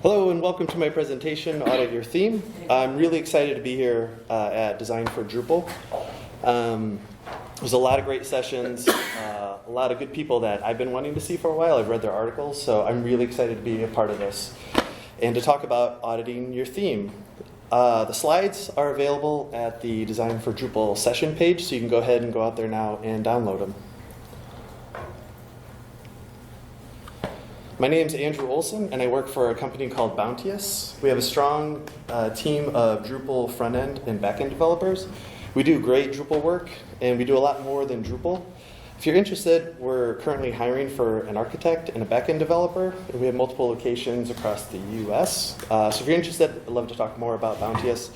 Hello and welcome to my presentation, Audit Your Theme. I'm really excited to be here at Design for Drupal. There's a lot of great sessions, a lot of good people that I've been wanting to see for a while. I've read their articles, so I'm really excited to be a part of this and to talk about auditing your theme. The slides are available at the Design for Drupal session page, so you can go ahead and go out there now and download them. My name's Andrew Olson, and I work for a company called Bounteous. We have a strong team of Drupal front-end and back-end developers. We do great Drupal work, and we do a lot more than Drupal. If you're interested, we're currently hiring for an architect and a back-end developer, and we have multiple locations across the US. So if you're interested, I'd love to talk more about Bounteous.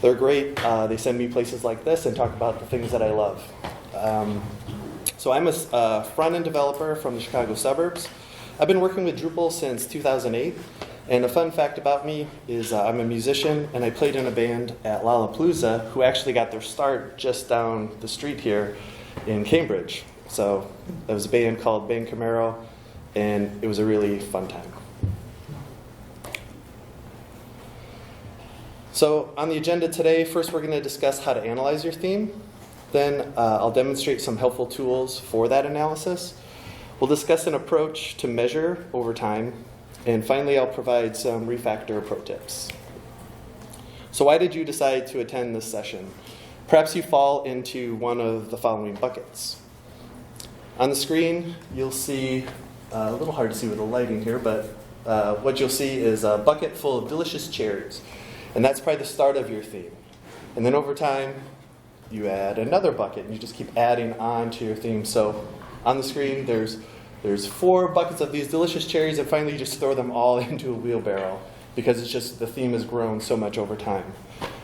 They're great. They send me places like this and talk about the things that I love. So I'm a front-end developer from the Chicago suburbs. I've been working with Drupal since 2008, and a fun fact about me is I'm a musician, and I played in a band at Lollapalooza who actually got their start just down the street here in Cambridge. So there was a band called Band Camaro, and it was a really fun time. So on the agenda today, first we're going to discuss how to analyze your theme. Then I'll demonstrate some helpful tools for that analysis. We'll discuss an approach to measure over time, and finally I'll provide some Refactor pro tips. So why did you decide to attend this session? Perhaps you fall into one of the following buckets. On the screen you'll see, a little hard to see with the lighting here, but what you'll see is a bucket full of delicious cherries, and that's probably the start of your theme. And then over time you add another bucket, and you just keep adding on to your theme. So on the screen, there's 4 buckets of these delicious cherries, and finally you just throw them all into a wheelbarrow because it's just the theme has grown so much over time.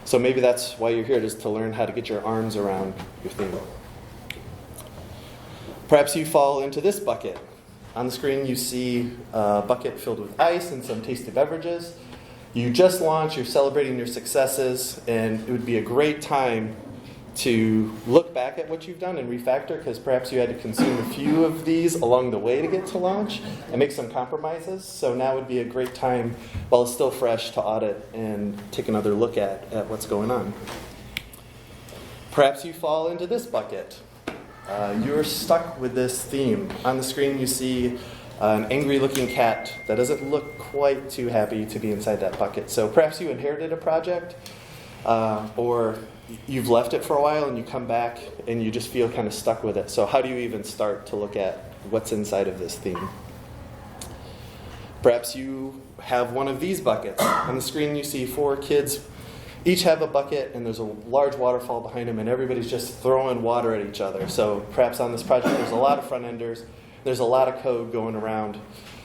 So maybe that's why you're here, is to learn how to get your arms around your theme. Perhaps you fall into this bucket. On the screen you see a bucket filled with ice and some tasty beverages. You just launched, you're celebrating your successes, and it would be a great time to look back at what you've done and refactor, because perhaps you had to consume a few of these along the way to get to launch and make some compromises. So now would be a great time, while it's still fresh, to audit and take another look at what's going on. Perhaps you fall into this bucket. You're stuck with this theme. On the screen you see an angry looking cat that doesn't look quite too happy to be inside that bucket. So perhaps you inherited a project, or you've left it for a while and you come back and you just feel kind of stuck with it. So how do you even start to look at what's inside of this theme? Perhaps you have one of these buckets. On the screen you see 4 kids. Each have a bucket, and there's a large waterfall behind them, and everybody's just throwing water at each other. So perhaps on this project there's a lot of front-enders. There's a lot of code going around.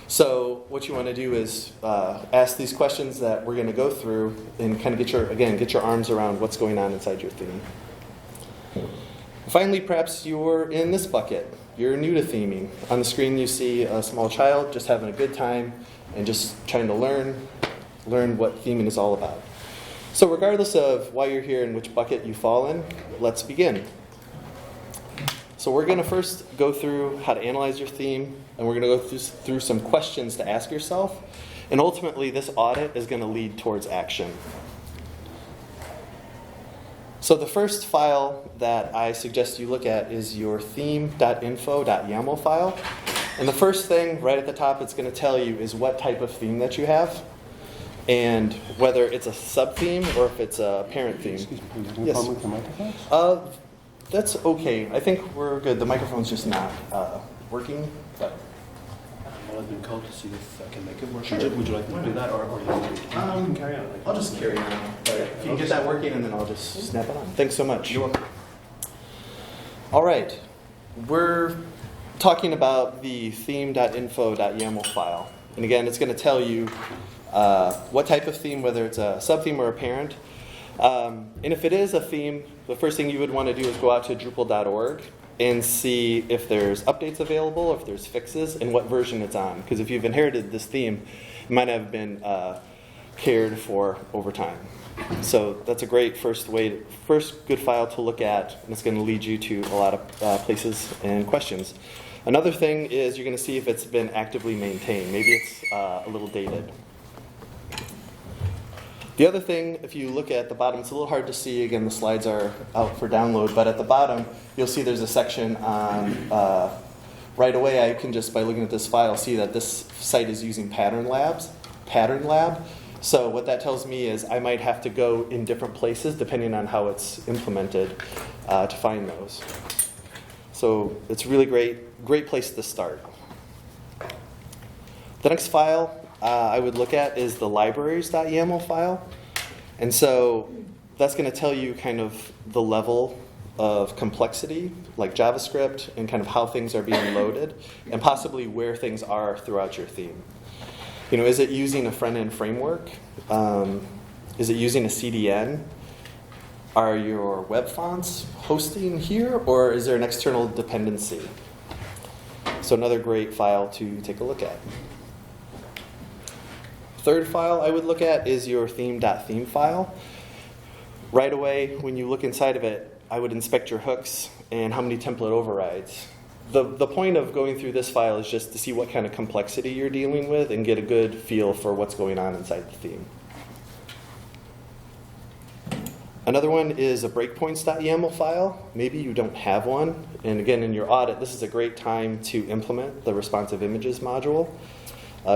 So what you want to do is ask these questions that we're going to go through and kind of get your arms around what's going on inside your theme. Finally, perhaps you're in this bucket. You're new to theming. On the screen you see a small child just having a good time and just trying to learn what theming is all about. So regardless of why you're here and which bucket you fall in, let's begin. So we're going to first go through how to analyze your theme, and we're going to go through some questions to ask yourself. And ultimately, this audit is going to lead towards action. So the first file that I suggest you look at is your theme.info.yaml file. And the first thing right at the top it's going to tell you is what type of theme that you have, and whether it's a sub-theme or if it's a parent theme. Excuse me, do you Yes. problem with the microphones? That's okay. I think we're good. The microphone's just not working. But Well, I've been called to see if I can make it work. Sure. Would you like me to do that, or you can carry on? I'll just carry on. But if you can get that working, and then I'll just snap it on. Thanks so much. You're welcome. All right. We're talking about the theme.info.yaml file. And again, it's going to tell you what type of theme, whether it's a sub-theme or a parent. And if it is a theme, the first thing you would want to do is go out to Drupal.org and see if there's updates available, if there's fixes, and what version it's on. Because if you've inherited this theme, it might have been cared for over time. So that's a great first good file to look at, and it's going to lead you to a lot of places and questions. Another thing is you're going to see if it's been actively maintained. Maybe it's a little dated. The other thing, if you look at the bottom, it's a little hard to see. Again, the slides are out for download, but at the bottom, you'll see there's a section on, right away, I can just, by looking at this file, see that this site is using Pattern Lab. So what that tells me is I might have to go in different places depending on how it's implemented to find those. So it's really great place to start. The next file I would look at is the libraries.yaml file. And so that's going to tell you kind of the level of complexity, like JavaScript, and kind of how things are being loaded, and possibly where things are throughout your theme. Is it using a front-end framework? Is it using a CDN? Are your web fonts hosting here, or is there an external dependency? So another great file to take a look at. Third file I would look at is your theme.theme file. Right away, when you look inside of it, I would inspect your hooks and how many template overrides. The point of going through this file is just to see what kind of complexity you're dealing with and get a good feel for what's going on inside the theme. Another one is a breakpoints.yaml file. Maybe you don't have one. And again, in your audit, this is a great time to implement the responsive images module.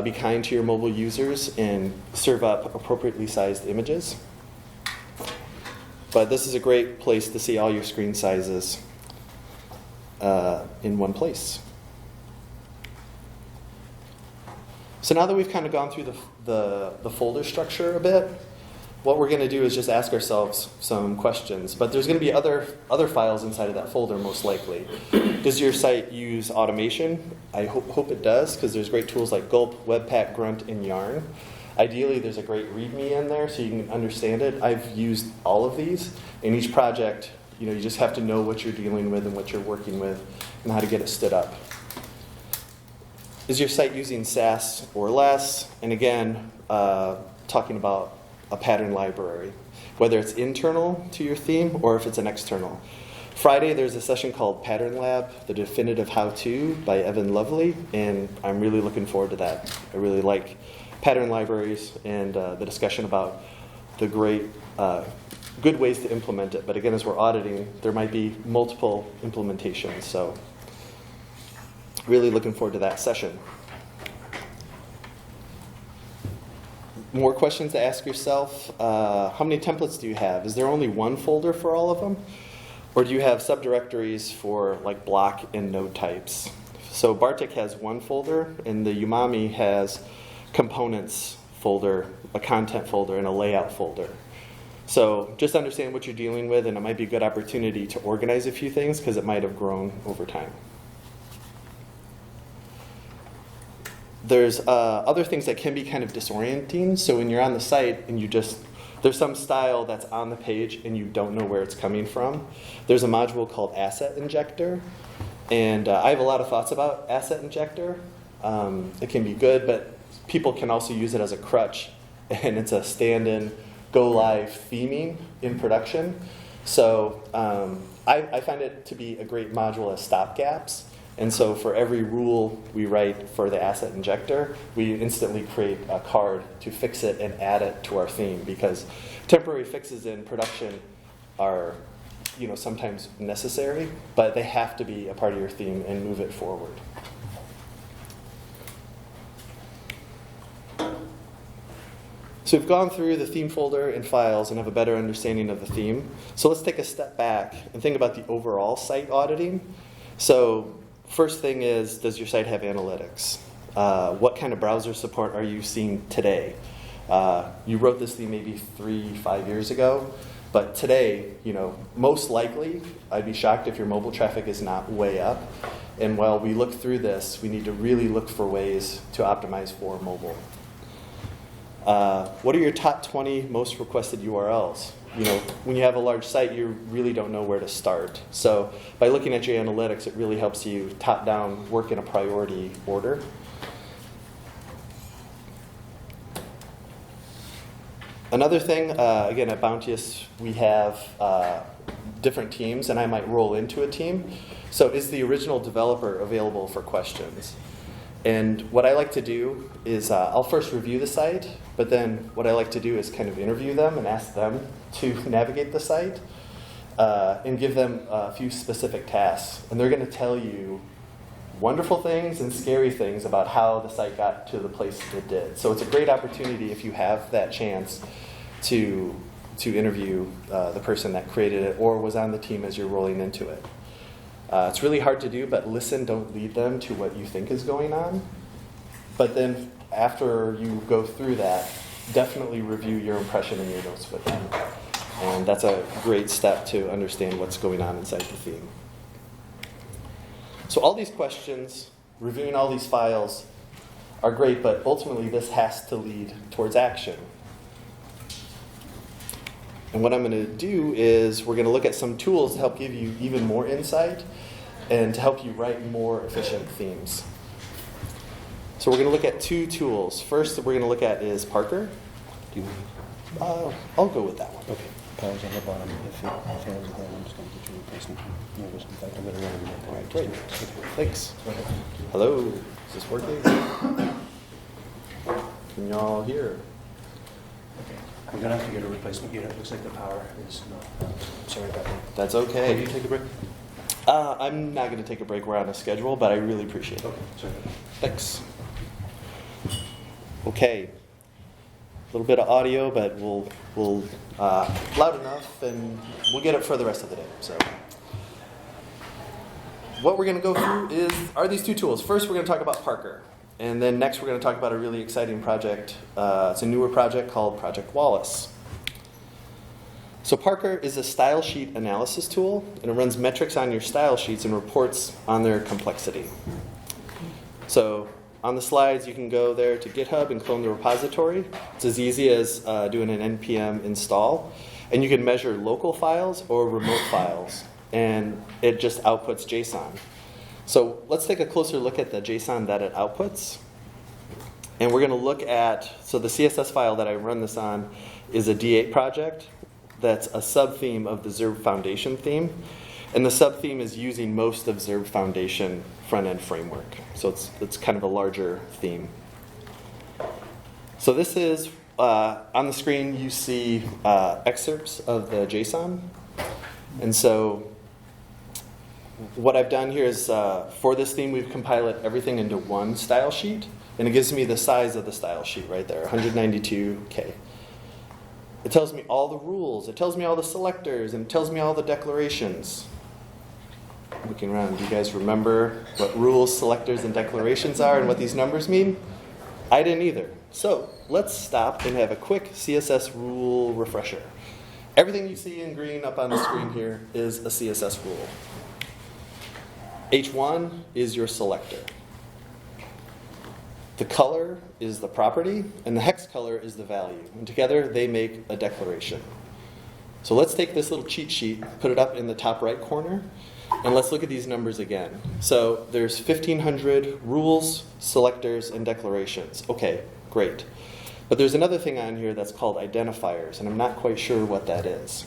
Be kind to your mobile users and serve up appropriately sized images. But this is a great place to see all your screen sizes in one place. So now that we've kind of gone through the folder structure a bit, what we're going to do is just ask ourselves some questions. But there's going to be other files inside of that folder, most likely. Does your site use automation? I hope it does, because there's great tools like Gulp, Webpack, Grunt, and Yarn. Ideally, there's a great README in there so you can understand it. I've used all of these. In each project, you just have to know what you're dealing with and what you're working with and how to get it stood up. Is your site using Sass or less? And again, talking about a pattern library, whether it's internal to your theme or if it's an external. Friday, there's a session called Pattern Lab, the Definitive How-To by Evan Lovely, and I'm really looking forward to that. I really like pattern libraries and the discussion about the great, good ways to implement it. But again, as we're auditing, there might be multiple implementations, so really looking forward to that session. More questions to ask yourself. How many templates do you have? Is there only one folder for all of them? Or do you have subdirectories for like block and node types? So Bartik has one folder, and the Umami has components folder, a content folder, and a layout folder. So just understand what you're dealing with, and it might be a good opportunity to organize a few things because it might have grown over time. There's other things that can be kind of disorienting. So when you're on the site and there's some style that's on the page and you don't know where it's coming from, there's a module called Asset Injector. And I have a lot of thoughts about Asset Injector. It can be good, but people can also use it as a crutch. And it's a stand-in, go-live theming in production. So I find it to be a great module as stopgaps. And so for every rule we write for the asset injector, we instantly create a card to fix it and add it to our theme, because temporary fixes in production are sometimes necessary, but they have to be a part of your theme and move it forward. So we've gone through the theme folder and files and have a better understanding of the theme. So let's take a step back and think about the overall site auditing. So first thing is, does your site have analytics? What kind of browser support are you seeing today? You wrote this theme maybe 3-5 years ago, but today, most likely, I'd be shocked if your mobile traffic is not way up. And while we look through this, we need to really look for ways to optimize for mobile. What are your top 20 most requested URLs? When you have a large site, you really don't know where to start. So by looking at your analytics, it really helps you top-down work in a priority order. Another thing, again, at Bounteous, we have different teams, and I might roll into a team. So is the original developer available for questions? And what I like to do is I'll first review the site, but then what I like to do is kind of interview them and ask them to navigate the site and give them a few specific tasks. And they're going to tell you wonderful things and scary things about how the site got to the place it did. So it's a great opportunity if you have that chance to interview the person that created it or was on the team as you're rolling into it. It's really hard to do, but listen, don't lead them to what you think is going on. But then after you go through that, definitely review your impression and your notes with them. And that's a great step to understand what's going on inside the theme. So all these questions, reviewing all these files, are great, but ultimately this has to lead towards action. And what I'm going to do is we're going to look at some tools to help give you even more insight and to help you write more efficient themes. So we're going to look at two tools. First that we're going to look at is Parker. Do you I'll go with that one. Okay. Pause on the bottom. If it fails, then I'm just going to get your replacement. Notice. In fact, I'm going to run it. All right, great. Okay. Thanks. Hello. Is this working? Can y'all hear? Okay. I'm going to have to get a replacement unit. It looks like the power is not. I'm sorry about that. That's Will you okay. take a break? I'm not going to take a break. We're on a schedule, but I really appreciate it. Okay. Sorry. Thanks. Okay. A little bit of audio, but we'll loud enough, and we'll get it for the rest of the day. So, what we're going to go through are these two tools. First, we're going to talk about Parker, and then next, we're going to talk about a really exciting project. It's a newer project called Project Wallace. So, Parker is a style sheet analysis tool, and it runs metrics on your style sheets and reports on their complexity. So, on the slides, you can go there to GitHub and clone the repository. It's as easy as doing an npm install. And you can measure local files or remote files. And it just outputs JSON. So let's take a closer look at the JSON that it outputs. And we're going to look at, so the CSS file that I run this on is a D8 project. That's a sub-theme of the Zurb Foundation theme. And the sub-theme is using most of Zurb Foundation front-end framework. So it's kind of a larger theme. So this is, on the screen you see excerpts of the JSON. And so what I've done here is, for this theme, we've compiled everything into one style sheet. And it gives me the size of the style sheet right there, 192K. It tells me all the rules, it tells me all the selectors, and it tells me all the declarations. Looking around, do you guys remember what rules, selectors, and declarations are and what these numbers mean? I didn't either. So let's stop and have a quick CSS rule refresher. Everything you see in green up on the screen here is a CSS rule. H1 is your selector. The color is the property, and the hex color is the value. And together they make a declaration. So let's take this little cheat sheet, put it up in the top right corner, and let's look at these numbers again. So there's 1,500 rules, selectors, and declarations. Okay, great. But there's another thing on here that's called identifiers, and I'm not quite sure what that is.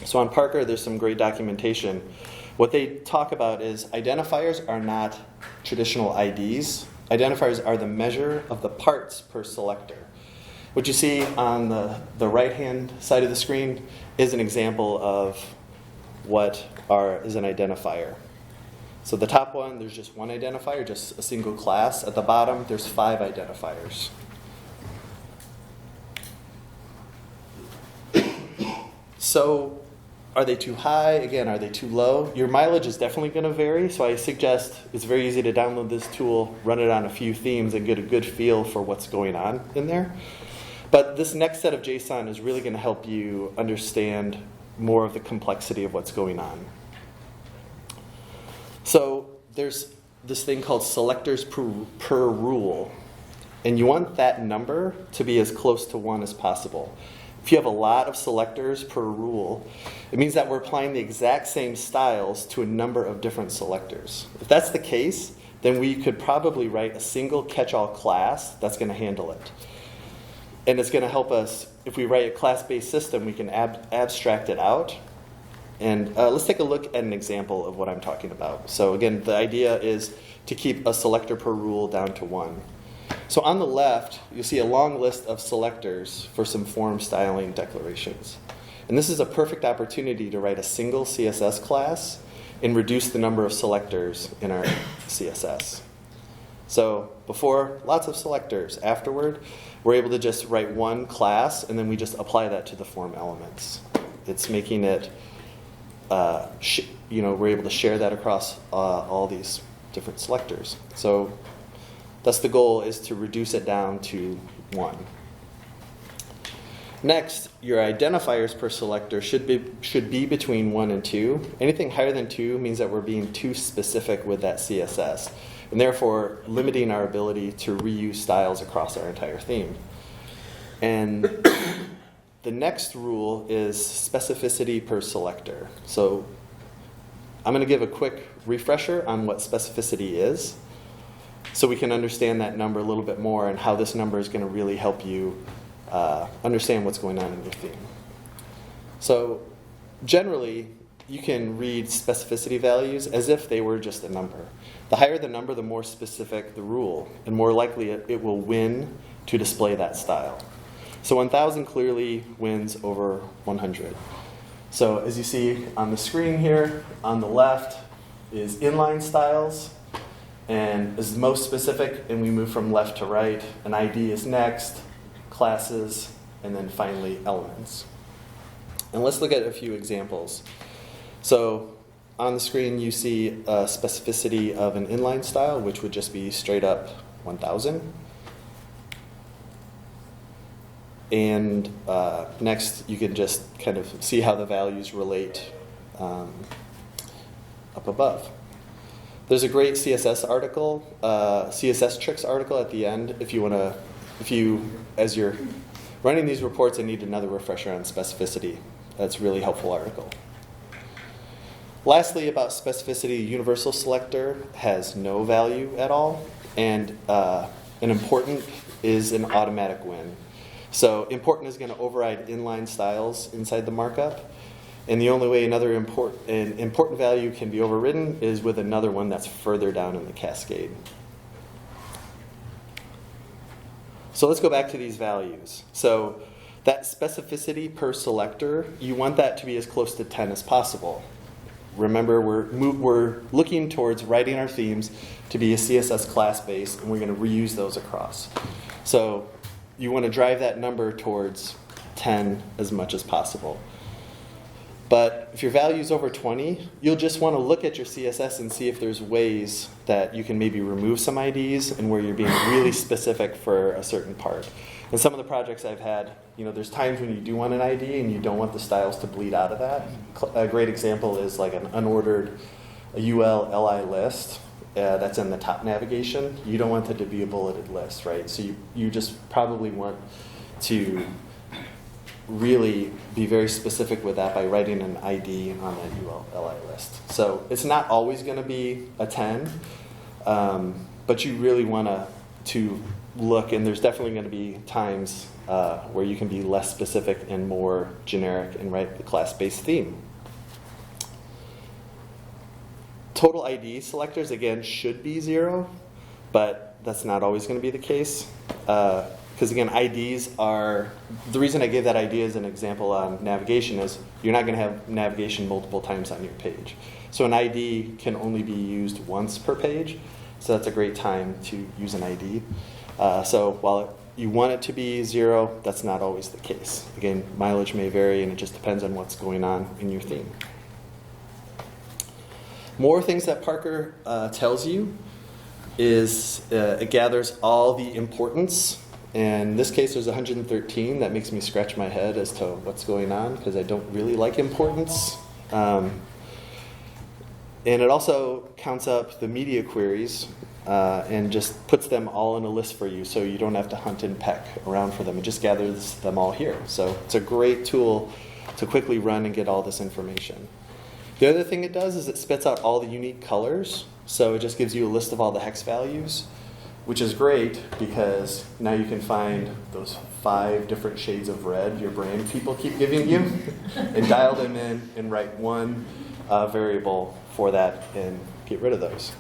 So on Parker, there's some great documentation. What they talk about is identifiers are not traditional IDs. Identifiers are the measure of the parts per selector. What you see on the right-hand side of the screen is an example of what is an identifier. So the top one, there's just one identifier, just a single class. At the bottom, there's 5 identifiers. So are they too high? Again, are they too low? Your mileage is definitely going to vary, so I suggest it's very easy to download this tool, run it on a few themes, and get a good feel for what's going on in there. But this next set of JSON is really going to help you understand more of the complexity of what's going on. So there's this thing called selectors per rule, and you want that number to be as close to 1 as possible. If you have a lot of selectors per rule, it means that we're applying the exact same styles to a number of different selectors. If that's the case, then we could probably write a single catch-all class that's going to handle it. And it's going to help us, if we write a class-based system, we can abstract it out And let's take a look at an example of what I'm talking about. So again, the idea is to keep a selector per rule down to 1. So on the left, you'll see a long list of selectors for some form styling declarations. And this is a perfect opportunity to write a single CSS class and reduce the number of selectors in our CSS. So before, lots of selectors. Afterward, we're able to just write one class, and then we just apply that to the form elements. It's making it, we're able to share that across all these different selectors. So that's the goal, is to reduce it down to 1. Next, your identifiers per selector should be between 1 and 2. Anything higher than 2 means that we're being too specific with that CSS, and therefore limiting our ability to reuse styles across our entire theme. And the next rule is specificity per selector. So I'm going to give a quick refresher on what specificity is, so we can understand that number a little bit more and how this number is going to really help you understand what's going on in your theme. So generally, you can read specificity values as if they were just a number. The higher the number, the more specific the rule, and more likely it will win to display that style. So 1,000 clearly wins over 100. So as you see on the screen here, on the left is inline styles, and is most specific, and we move from left to right. An ID is next, classes, and then finally elements. And let's look at a few examples. So on the screen you see a specificity of an inline style, which would just be straight up 1,000. And next you can just kind of see how the values relate up above. There's a great CSS article, CSS tricks article at the end if you, as you're running these reports and need another refresher on specificity. That's a really helpful article. Lastly, about specificity, universal selector has no value at all, and an important is an automatic win. So important is going to override inline styles inside the markup, and the only way an important value can be overridden is with another one that's further down in the cascade. So let's go back to these values. So that specificity per selector, you want that to be as close to 10 as possible. Remember, we're looking towards writing our themes to be a CSS class base, and we're going to reuse those across. So you want to drive that number towards 10 as much as possible. But if your value is over 20, you'll just want to look at your CSS and see if there's ways that you can maybe remove some IDs and where you're being really specific for a certain part. In some of the projects I've had, there's times when you do want an ID and you don't want the styles to bleed out of that. A great example is like an unordered UL-LI list that's in the top navigation. You don't want it to be a bulleted list, right? So you just probably want to really be very specific with that by writing an ID on that UL-LI list. So it's not always going to be a 10, but you really want to look, and there's definitely going to be times where you can be less specific and more generic and write the class-based theme. Total ID selectors, again, should be 0, but that's not always going to be the case. Because again, IDs are, the reason I gave that ID as an example on navigation is you're not going to have navigation multiple times on your page. So an ID can only be used once per page, so that's a great time to use an ID. So while you want it to be 0, that's not always the case. Again, mileage may vary, and it just depends on what's going on in your theme. More things that Parker tells you is it gathers all the importance. And in this case, there's 113. That makes me scratch my head as to what's going on, because I don't really like importance. And it also counts up the media queries and just puts them all in a list for you, so you don't have to hunt and peck around for them. It just gathers them all here. So it's a great tool to quickly run and get all this information. The other thing it does is it spits out all the unique colors. So it just gives you a list of all the hex values. which is great because now you can find those 5 different shades of red your brand people keep giving you and dial them in and write one variable for that and get rid of those.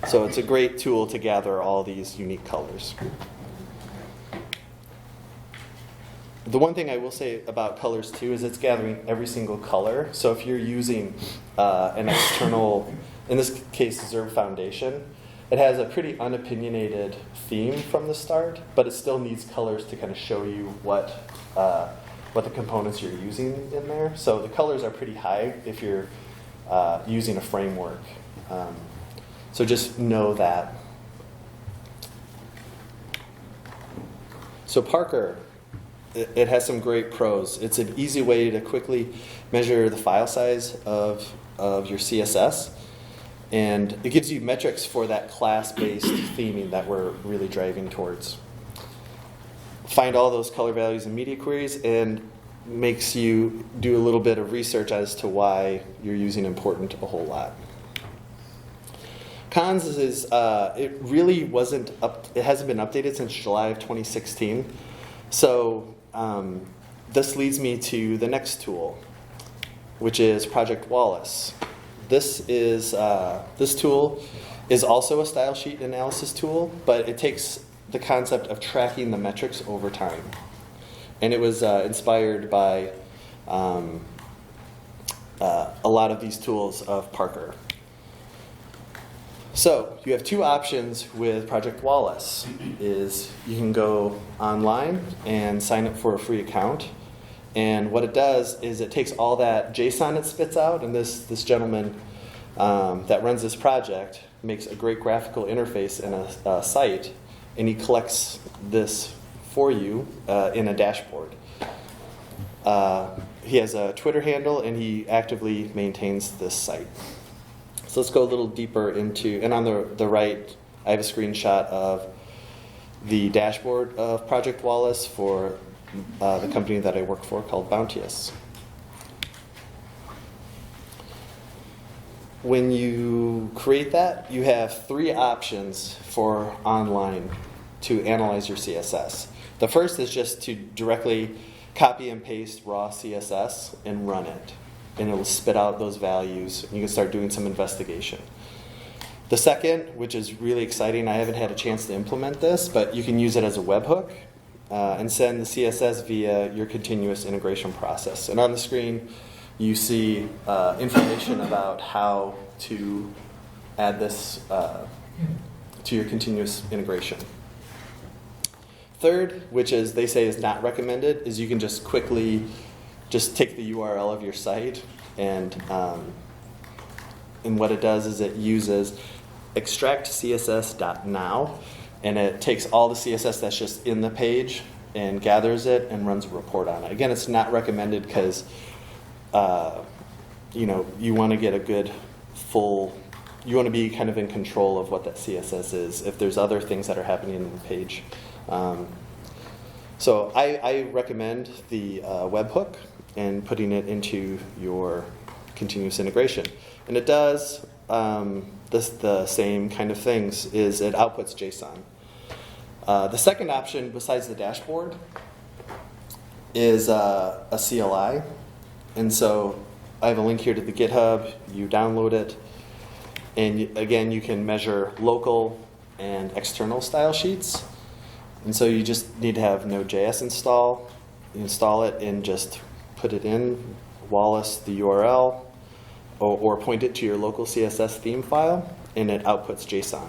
So it's a great tool to gather all these unique colors. The one thing I will say about colors too is it's gathering every single color. So if you're using an external, in this case, Zerb Foundation, it has a pretty unopinionated theme from the start, but it still needs colors to kind of show you what the components you're using in there. So the colors are pretty high if you're using a framework. So just know that. So Parker, it has some great pros. It's an easy way to quickly measure the file size of your CSS. And it gives you metrics for that class-based theming that we're really driving towards. Find all those color values in media queries and makes you do a little bit of research as to why you're using important a whole lot. Cons is it really wasn't it hasn't been updated since July of 2016. So this leads me to the next tool, which is Project Wallace. This tool is also a style sheet analysis tool, but it takes the concept of tracking the metrics over time. And it was inspired by a lot of these tools of Parker. So you have 2 options with Project Wallace. Is you can go online and sign up for a free account. And what it does is it takes all that JSON it spits out, and this gentleman that runs this project makes a great graphical interface and a site, and he collects this for you in a dashboard. He has a Twitter handle, and he actively maintains this site. So let's go a little deeper into, and on the right, I have a screenshot of the dashboard of Project Wallace for the company that I work for called Bounteous. When you create that, you have 3 options for online to analyze your CSS. The first is just to directly copy and paste raw CSS and run it. And it will spit out those values, and you can start doing some investigation. The second, which is really exciting, I haven't had a chance to implement this, but you can use it as a webhook and send the CSS via your continuous integration process. And on the screen, you see information about how to add this to your continuous integration. Third, which is they say is not recommended, is you can just quickly just take the URL of your site, and what it does is it uses extract CSS.now, and it takes all the CSS that's just in the page and gathers it and runs a report on it. Again, it's not recommended because you want to get a good full. You want to be kind of in control of what that CSS is if there's other things that are happening in the page. So I recommend the webhook and putting it into your continuous integration. And it does the same kind of things, is it outputs JSON. The second option, besides the dashboard, is a CLI. And so I have a link here to the GitHub. You download it. And again, you can measure local and external style sheets. And so you just need to have Node.js install. You install it and just put it in, Wallace the URL, or point it to your local CSS theme file, and it outputs JSON.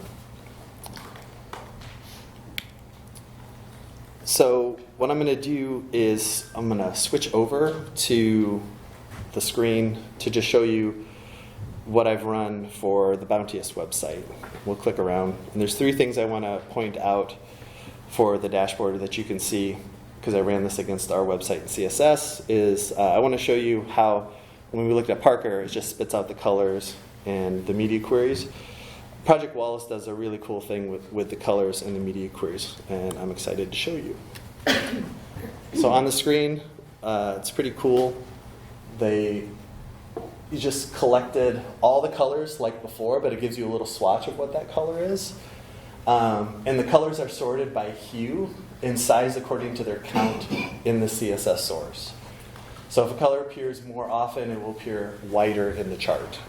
So what I'm going to do is I'm going to switch over to the screen to just show you what I've run for the Bounteous website. We'll click around, and there's 3 things I want to point out for the dashboard that you can see, because I ran this against our website in CSS, is I want to show you how, when we looked at Parker, it just spits out the colors and the media queries. Project Wallace does a really cool thing with the colors and the media queries, and I'm excited to show you. So on the screen, it's pretty cool. You just collected all the colors like before, but it gives you a little swatch of what that color is. And the colors are sorted by hue and size according to their count in the CSS source. So if a color appears more often, it will appear whiter in the chart.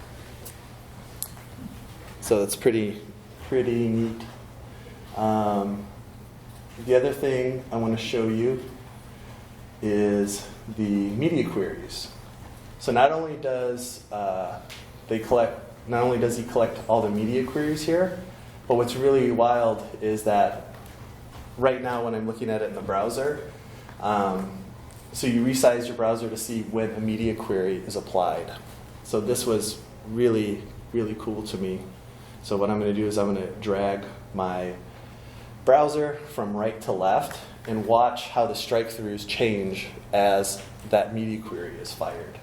So that's pretty neat. The other thing I want to show you is the media queries. So not only does he collect all the media queries here, but what's really wild is that right now when I'm looking at it in the browser, so you resize your browser to see when a media query is applied. So this was really, really cool to me. So what I'm going to do is I'm going to drag my browser from right to left and watch how the strike-throughs change as that media query is fired.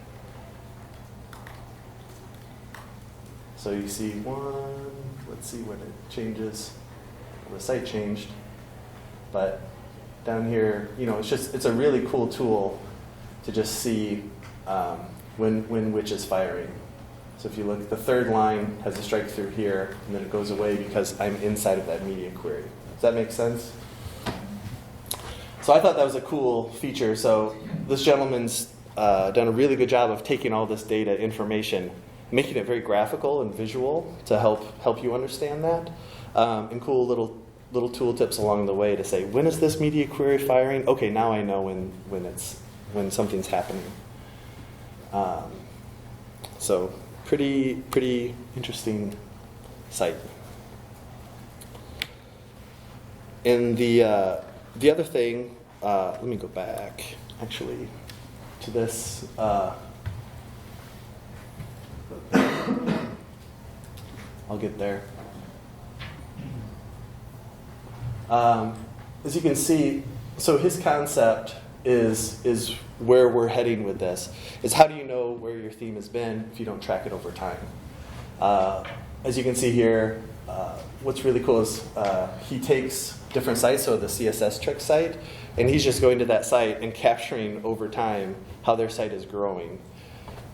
So you see one, let's see when it changes. Well, the site changed, but down here, it's a really cool tool to just see when which is firing. So if you look, the third line has a strike through here, and then it goes away because I'm inside of that media query. Does that make sense? So I thought that was a cool feature. So this gentleman's done a really good job of taking all this data information, making it very graphical and visual to help you understand that, and cool little tool tips along the way to say, when is this media query firing? Okay, now I know when something's happening. So pretty interesting site. And the other thing, let me go back actually to this. I'll get there. As you can see, so his concept is where we're heading with this, is how do you know where your theme has been if you don't track it over time? As you can see here, what's really cool is he takes different sites, so the CSS trick site, and he's just going to that site and capturing over time how their site is growing.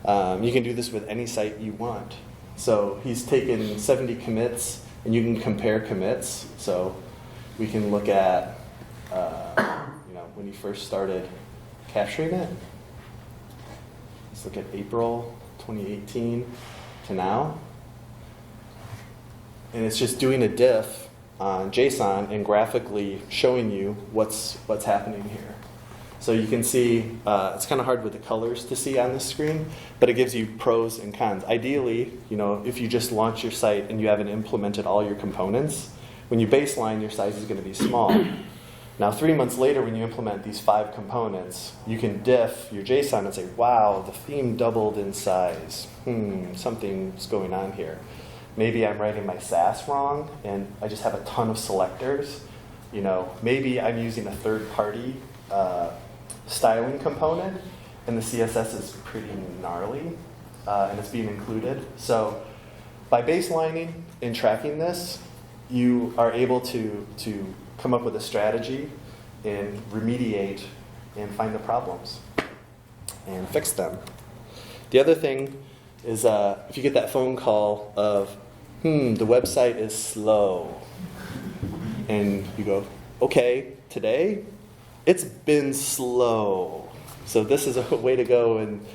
You can do this with any site you want. So he's taken 70 commits, and you can compare commits. So we can look at when he first started capturing it. Let's look at April 2018 to now. And it's just doing a diff on JSON and graphically showing you what's happening here. So you can see, it's kind of hard with the colors to see on the screen, but it gives you pros and cons. Ideally, if you just launch your site and you haven't implemented all your components, when you baseline, your size is going to be small. Now, 3 months later, when you implement these 5 components, you can diff your JSON and say, wow, the theme doubled in size. Something's going on here. Maybe I'm writing my Sass wrong, and I just have a ton of selectors. Maybe I'm using a third-party styling component, and the CSS is pretty gnarly, and it's being included. So by baselining and tracking this, you are able to come up with a strategy and remediate and find the problems and fix them. The other thing is if you get that phone call of, the website is slow, and you go, okay, today it's been slow. So this is a way to go and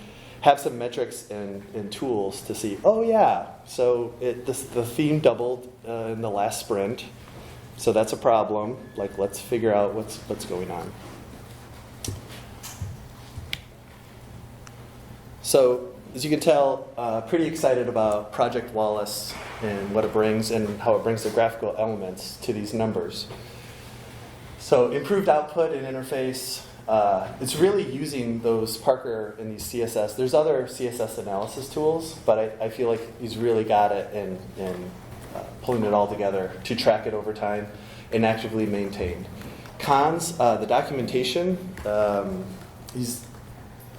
have some metrics and tools to see, oh yeah, so the theme doubled in the last sprint. So that's a problem. Let's figure out what's going on. So as you can tell, pretty excited about Project Wallace and what it brings and how it brings the graphical elements to these numbers. So improved output and interface. It's really using those Parker and these CSS. There's other CSS analysis tools, but I feel like he's really got it and pulling it all together to track it over time and actively maintain. Cons, the documentation.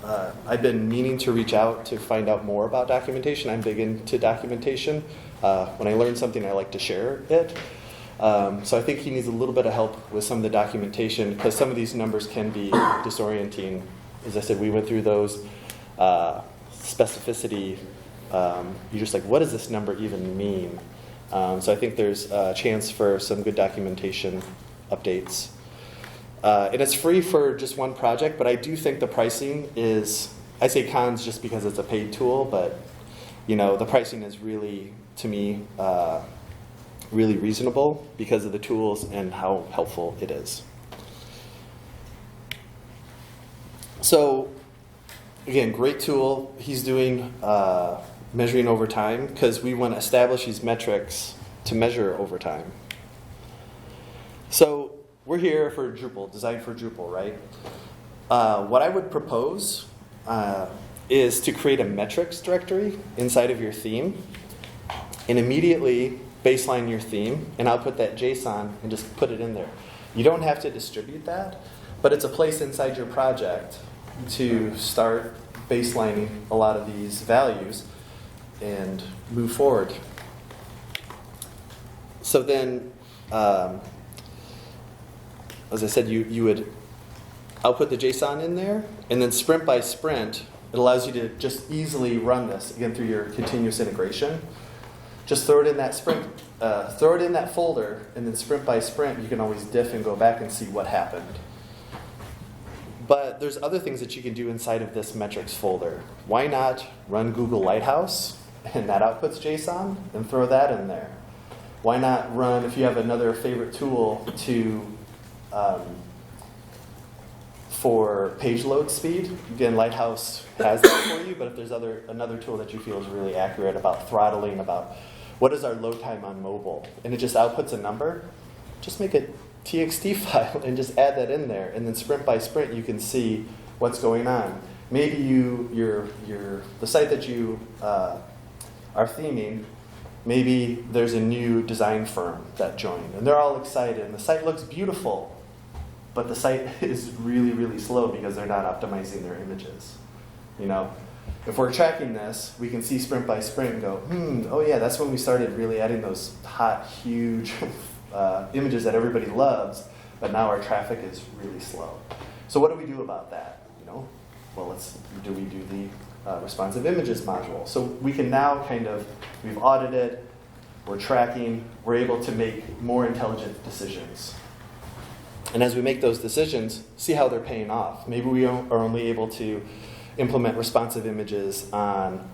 I've been meaning to reach out to find out more about documentation. I'm big into documentation. When I learn something, I like to share it. So I think he needs a little bit of help with some of the documentation because some of these numbers can be disorienting. As I said, we went through those. Specificity, you're just like, what does this number even mean? So I think there's a chance for some good documentation updates. And it's free for just one project, but I do think the pricing is, I say cons just because it's a paid tool, but the pricing is really, to me, really reasonable because of the tools and how helpful it is. So again, great tool. He's doing measuring over time because we want to establish these metrics to measure over time. So we're here for Drupal, designed for Drupal, right? What I would propose is to create a metrics directory inside of your theme and immediately baseline your theme and output that JSON and just put it in there. You don't have to distribute that, but it's a place inside your project to start baselining a lot of these values and move forward. So then, as I said, you would output the JSON in there, and then sprint by sprint, it allows you to just easily run this, again, through your continuous integration. Just throw it in that sprint, throw it in that folder, and then sprint by sprint, you can always diff and go back and see what happened. But there's other things that you can do inside of this metrics folder. Why not run Google Lighthouse, and that outputs JSON, and throw that in there? Why not run, if you have another favorite tool to for page load speed, again, Lighthouse has that for you, but if there's another tool that you feel is really accurate about throttling, about what is our load time on mobile, and it just outputs a number, just make a TXT file and just add that in there, and then sprint by sprint you can see what's going on. Maybe the site that you are theming, maybe there's a new design firm that joined, and they're all excited, and the site looks beautiful, but the site is really, really slow because they're not optimizing their images. If we're tracking this, we can see sprint by sprint and go, oh yeah, that's when we started really adding those hot, huge images that everybody loves, but now our traffic is really slow. So what do we do about that? Well, do we do the responsive images module? So we can now we've audited, we're tracking, we're able to make more intelligent decisions. And as we make those decisions, see how they're paying off. Maybe we are only able to implement responsive images on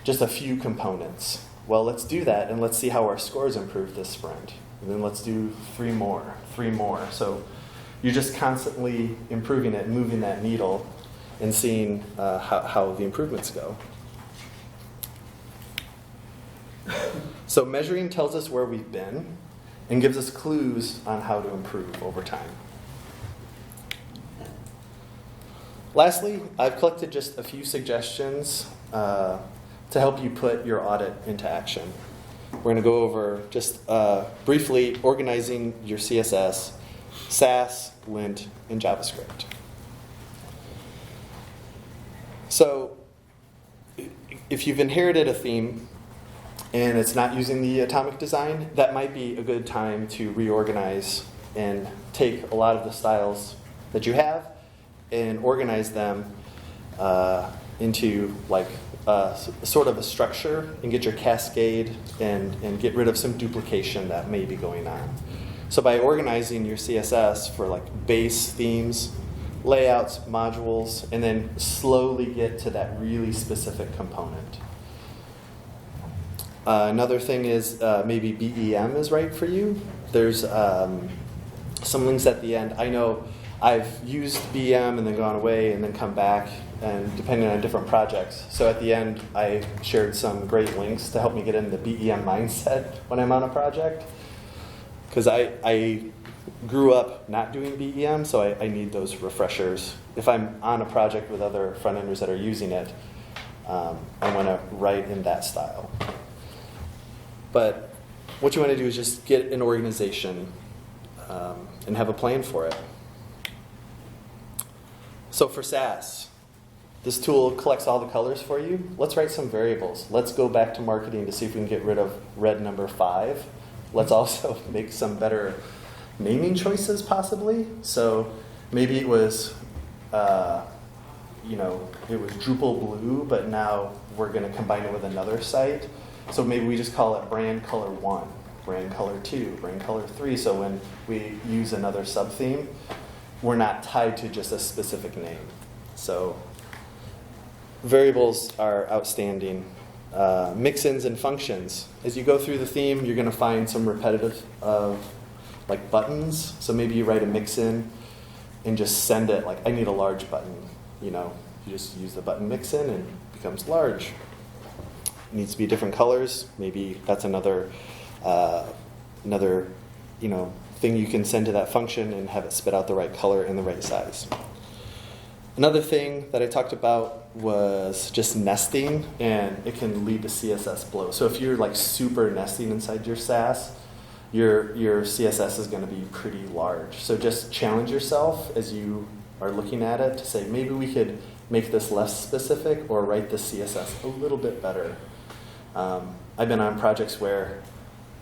just a few components. Well, let's do that, and let's see how our scores improve this sprint. And then let's do 3 more. So you're just constantly improving it, moving that needle, and seeing how the improvements go. So measuring tells us where we've been and gives us clues on how to improve over time. Lastly, I've collected just a few suggestions to help you put your audit into action. We're going to go over just briefly organizing your CSS, Sass, Lint, and JavaScript. So if you've inherited a theme and it's not using the atomic design, that might be a good time to reorganize and take a lot of the styles that you have and organize them into sort of a structure and get your cascade and get rid of some duplication that may be going on. So by organizing your CSS for base themes, layouts, modules, and then slowly get to that really specific component. Another thing is maybe BEM is right for you. There's some links at the end. I know I've used BEM and then gone away and then come back, and depending on different projects. So at the end, I shared some great links to help me get in the BEM mindset when I'm on a project. Because I grew up not doing BEM, so I need those refreshers. If I'm on a project with other front-enders that are using it, I want to write in that style. But what you want to do is just get an organization and have a plan for it. So for Sass, this tool collects all the colors for you. Let's write some variables. Let's go back to marketing to see if we can get rid of red number 5. Let's also make some better naming choices possibly. So maybe it was, it was Drupal Blue, but now we're going to combine it with another site. So maybe we just call it brand color 1 brand color 2, brand color 3. So when we use another sub-theme, we're not tied to just a specific name. So variables are outstanding. Mix-ins and functions. As you go through the theme, you're going to find some repetitive like buttons. So maybe you write a mix-in and just send it like, I need a large button. You just use the button mix-in and it becomes large. It needs to be different colors. Maybe that's another thing you can send to that function and have it spit out the right color and the right size. Another thing that I talked about was just nesting, and it can lead to CSS blow. So if you're like super nesting inside your Sass, your CSS is going to be pretty large. So just challenge yourself as you are looking at it to say, maybe we could make this less specific or write the CSS a little bit better. I've been on projects where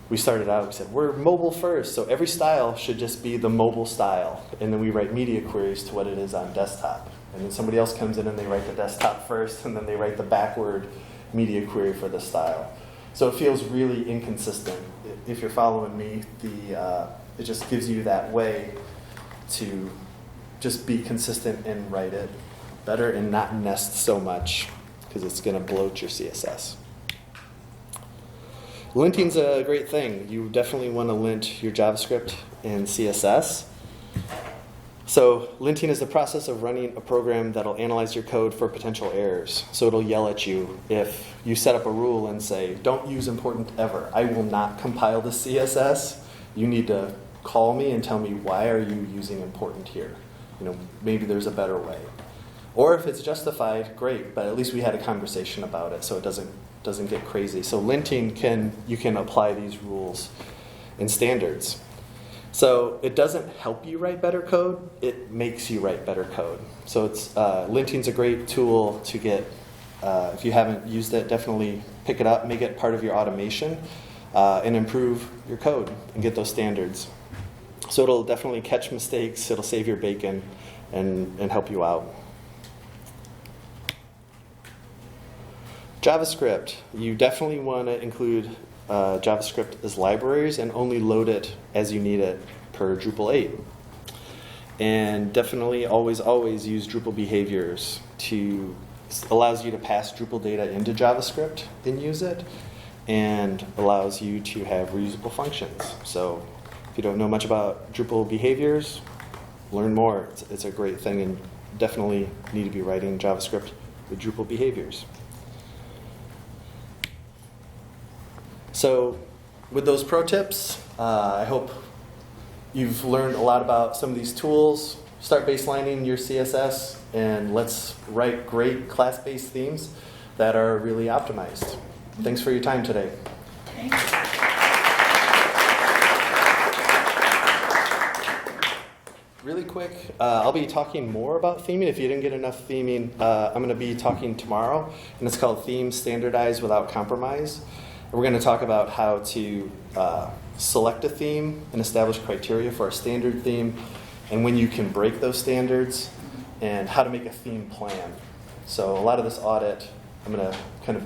we started out, we said, we're mobile first, so every style should just be the mobile style. And then we write media queries to what it is on desktop. And then somebody else comes in and they write the desktop first, and then they write the backward media query for the style. So it feels really inconsistent. If you're following me, it just gives you that way to just be consistent and write it better and not nest so much, because it's going to bloat your CSS. Linting's a great thing. You definitely want to lint your JavaScript and CSS. So linting is the process of running a program that'll analyze your code for potential errors. So it'll yell at you if you set up a rule and say, don't use important ever. I will not compile the CSS. You need to call me and tell me, why are you using important here? Maybe there's a better way. Or if it's justified, great, but at least we had a conversation about it so it doesn't get crazy. So linting you can apply these rules and standards. So it doesn't help you write better code, it makes you write better code. So linting's a great tool to get. If you haven't used it, definitely pick it up, make it part of your automation, and improve your code and get those standards. So it'll definitely catch mistakes, it'll save your bacon, and help you out. JavaScript. You definitely want to include JavaScript as libraries and only load it as you need it per Drupal 8. And definitely always use Drupal behaviors allows you to pass Drupal data into JavaScript and use it, and allows you to have reusable functions. So if you don't know much about Drupal behaviors, learn more. It's a great thing, and definitely need to be writing JavaScript with Drupal behaviors. So with those pro tips, I hope you've learned a lot about some of these tools. Start baselining your CSS, and let's write great class-based themes that are really optimized. Thanks for your time today. Really quick, I'll be talking more about theming. If you didn't get enough theming, I'm going to be talking tomorrow, and it's called Themes Standardized Without Compromise. We're going to talk about how to select a theme and establish criteria for a standard theme, and when you can break those standards, and how to make a theme plan. So a lot of this audit, I'm going to kind of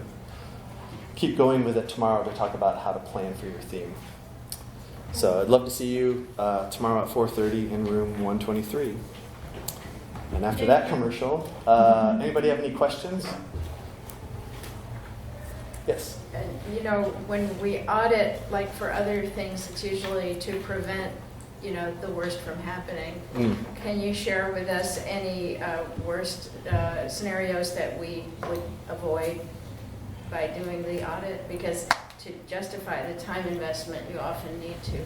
keep going with it tomorrow to talk about how to plan for your theme. So I'd love to see you tomorrow at 4:30 in room 123. And after that commercial, anybody have any questions? Yes. When we audit, like for other things, it's usually to prevent, the worst from happening. Can you share with us any worst scenarios that we would avoid by doing the audit? Because to justify the time investment, you often need to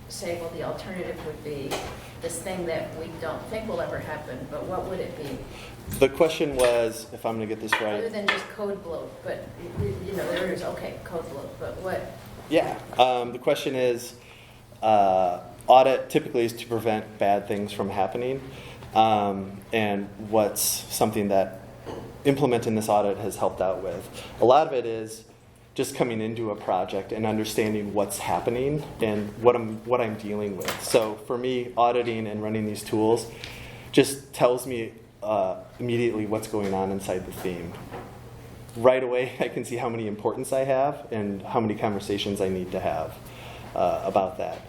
say, well, the alternative would be this thing that we don't think will ever happen, but what would it be? The question was, if I'm going to get this right. Other than just code bloat, but there is, okay, code bloat, but what? Yeah, the question is, audit typically is to prevent bad things from happening, and what's something that implementing this audit has helped out with. A lot of it is just coming into a project and understanding what's happening and what I'm dealing with. So for me, auditing and running these tools just tells me immediately what's going on inside the theme. right away I can see how many importance I have and how many conversations I need to have about that.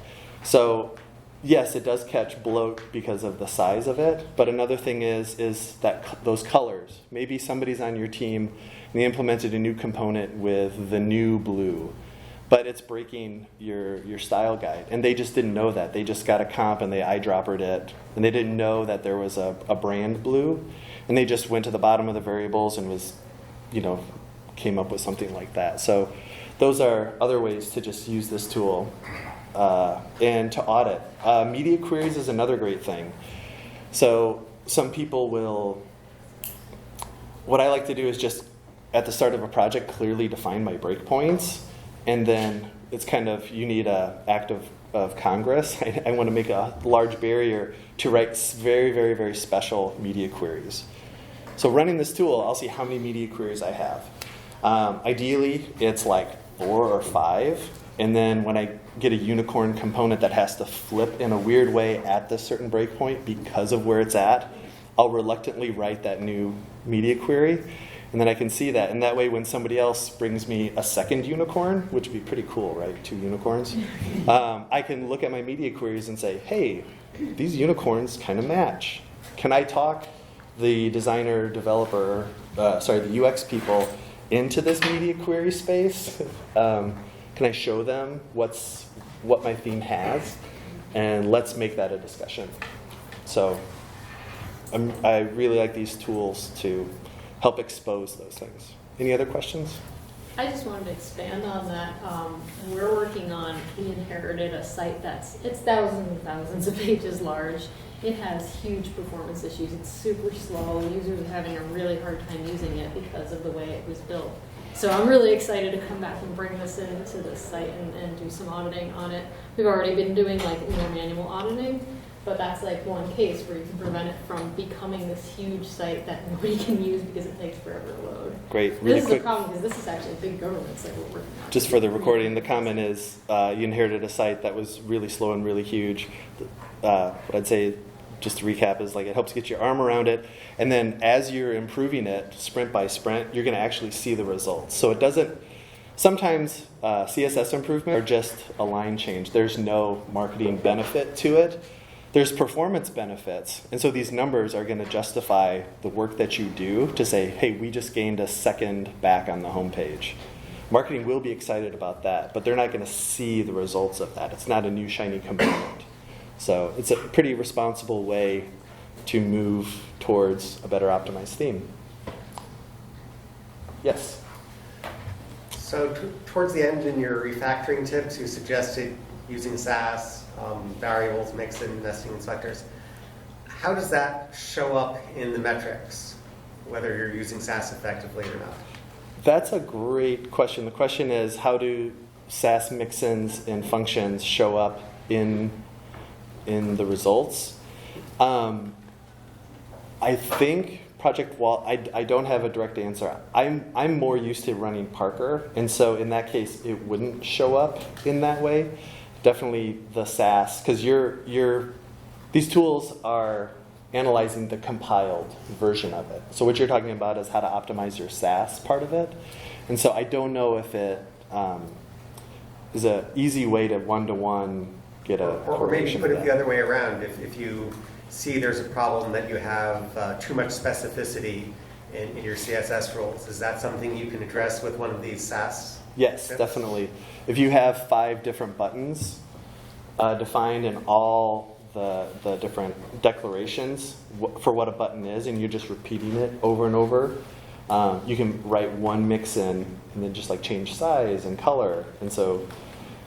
So yes, it does catch bloat because of the size of it, but another thing is that those colors. Maybe somebody's on your team and they implemented a new component with the new blue, but it's breaking your style guide, and they just didn't know that. They just got a comp and they eyedroppered it, and they didn't know that there was a brand blue, and they just went to the bottom of the variables and came up with something like that. So those are other ways to just use this tool. And to audit. Media queries is another great thing. So some people what I like to do is just at the start of a project clearly define my breakpoints, and then it's kind of, you need an act of Congress. I want to make a large barrier to write very, very, very special media queries. So running this tool, I'll see how many media queries I have. Ideally, it's like 4 or 5. And then when I get a unicorn component that has to flip in a weird way at this certain breakpoint because of where it's at, I'll reluctantly write that new media query. And then I can see that. And that way when somebody else brings me a second unicorn, which would be pretty cool, right? 2 unicorns. I can look at my media queries and say, hey, these unicorns kind of match. Can I talk the designer, developer, the UX people into this media query space? Can I show them what my theme has? And let's make that a discussion. So I really like these tools to help expose those things. Any other questions? I just wanted to expand on that. We're working on, we inherited a site it's thousands and thousands of pages large. It has huge performance issues. It's super slow. Users are having a really hard time using it because of the way it was built. So I'm really excited to come back and bring this into this site and do some auditing on it. We've already been doing more manual auditing, but that's one case where you can prevent it from becoming this huge site that nobody can use because it takes forever to load. Great. Really this is quick. a problem because this is actually a big government site we're working on. Just for the recording, the comment is you inherited a site that was really slow and really huge. What I'd say, just to recap, is it helps get your arm around it, and then as you're improving it sprint by sprint, you're going to actually see the results. So it doesn't, sometimes CSS improvement are just a line change. There's no marketing benefit to it. There's performance benefits, and so these numbers are going to justify the work that you do to say, hey, we just gained a second back on the homepage. Marketing will be excited about that, but they're not going to see the results of that. It's not a new shiny component. So it's a pretty responsible way to move towards a better optimized theme. Yes? So towards the end in your refactoring tips, you suggested using SAS, variables, mixin, nesting inspectors. How does that show up in the metrics, whether you're using SAS effectively or not? That's a great question. The question is, how do SAS mixins and functions show up in the results? I think Project Wallace, I don't have a direct answer. I'm more used to running Parker, and so in that case, it wouldn't show up in that way. Definitely the SAS, because these tools are analyzing the compiled version of it. So what you're talking about is how to optimize your SAS part of it. And so I don't know if it is an easy way to one-to-one get a or maybe correlation put of it that. the other way around. If you see there's a problem that you have too much specificity in your CSS rules, is that something you can address with one of these SAS? Yes, tips? definitely. If you have 5 different buttons defined in all the different declarations for what a button is, and you're just repeating it over and over, you can write one mix-in and then just change size and color. And so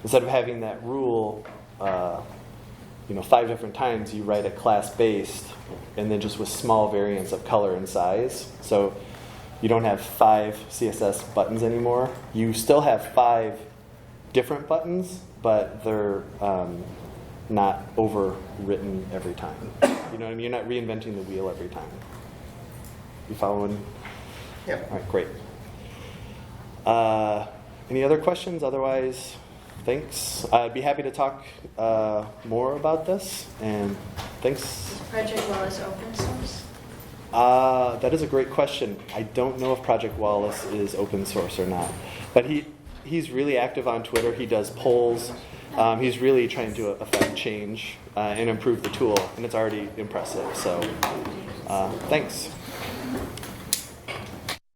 instead of having that rule 5 different times, you write it class-based and then just with small variants of color and size. So you don't have 5 CSS buttons anymore. You still have 5 different buttons, but they're not overwritten every time. You know what I mean? You're not reinventing the wheel every time. You following? Yeah. All right, great. Any other questions? Otherwise, thanks. I'd be happy to talk more about this, and thanks. Project Wallace open source? That is a great question. I don't know if Project Wallace is open source or not, but he's really active on Twitter. He does polls. He's really trying to affect change and improve the tool, and it's already impressive. So, thanks.